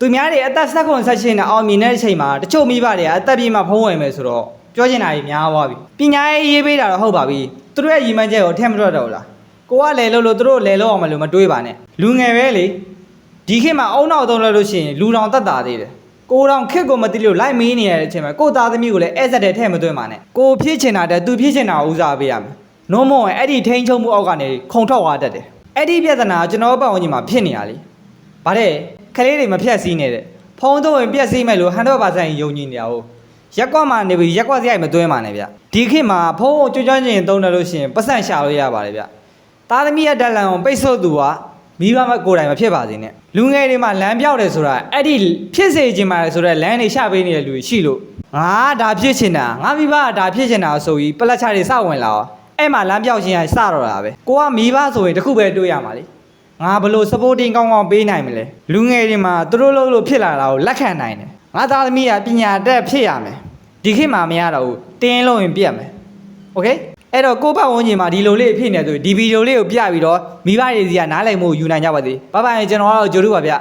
သူများတွေအသက်ဆက်ခွန်ဆက်ရှင်နဲ့အောင်မြင်တဲ့အချိန်မှာတချို့မိဘတွေကအသက်ပြည့်မှဖုံးဝင်မယ်ဆိုတော့ပြောချင်တာကြီးများသွားပြီပညာရေးပေးတာတော့ဟုတ်ပါပြီသူတို့ရဲ့ရည်မှန်းချက်ကိုထည့်မထွက်တော့ဘူးလားကိုကလည်းလို့သူတို့လည်းလို့အောင်မလို့မတွေးပါနဲ့လူငယ်ပဲလေဒီခေတ်မှာအုံနောက်သုံးလို့လို့ရှိရင်လူတော်တက်တာသေးတယ်ကိုတော်ခက်ကိုမသိလို့လိုက်မေးနေရတဲ့အချိန်မှာကိုသားသမီးကိုလည်းအဲ့ဆက်တဲ့ထဲမသွင်းပါနဲ့ကိုဖြစ်ချင်တာတဲ့သူဖြစ်ချင်တာကိုဦးစားပေးရမယ်နို့မဟုတ်ရင်အဲ့ဒီထိန်းချုပ်မှုအောက်ကနေခုံထွက်သွားတတ်တယ်အဲ့ဒီပြဿနာကျွန်တော်ပတ်ဝန်းကျင်မှာဖြစ်နေရလေဗါတဲ့ကလေးတွေမဖြတ်စည်းနေတဲ့ဖုံးတော့ရင်ပြက်စည်းမဲ့လို့100%ယုံကြည်နေတာဟုတ်ရက်ကွက်မှာနေပြီးရက်ကွက်စရိုက်မသွင်းပါနဲ့ဗျဒီခေတ်မှာဖုံးကိုကြွချင်သုံးတယ်လို့ရှိရင်ပတ်စံရှာလို့ရပါတယ်ဗျသားသမီးရဲ့တက်လန်ကိုပိတ်ဆို့သူကမိဘမကိုယ်တိုင်မဖြစ်ပါစေနဲ့လူငယ်တွေမှာလမ်းပြောက်တယ်ဆိုတာအဲ့ဒီဖြစ်စေချင်ပါတယ်ဆိုတော့လမ်းတွေရှာပေးနေတဲ့လူတွေရှိလို့ငါဒါဖြစ်ချင်တာငါမိဘကဒါဖြစ်ချင်တာဆိုပြီးပလက်ချတွေစဝင်လာအောင်အဲ့မှာလမ်းပြောက်ခြင်းကစတော့တာပဲကိုကမိဘဆိုရင်တခုပဲတွေးရမှာလေငါဘလို့ supporting ကောင်းကောင်းပေးနိုင်မလဲလူငယ်တွေမှာသူတို့လို့ဖြစ်လာတာကိုလက်ခံနိုင်တယ်ငါသားသမီးကပညာတတ်ဖြစ်ရမယ်ဒီခေတ်မှာမရတော့ဘူးတင်းလို့ရင်ပြတ်မယ်โอเคအဲ့တော့ကိုပတ်ဝန်းကျင်မှာဒီလိုလေးဖြစ်နေတယ်ဆိုဒီဗီဒီယိုလေးကိုပြပြီးတော့မိဘတွေစီကနားလည်မှုယူနိုင်ကြပါသေးဘိုင်ဘိုင်ကျွန်တော်ကတော့ဂျိုရုပါဗျ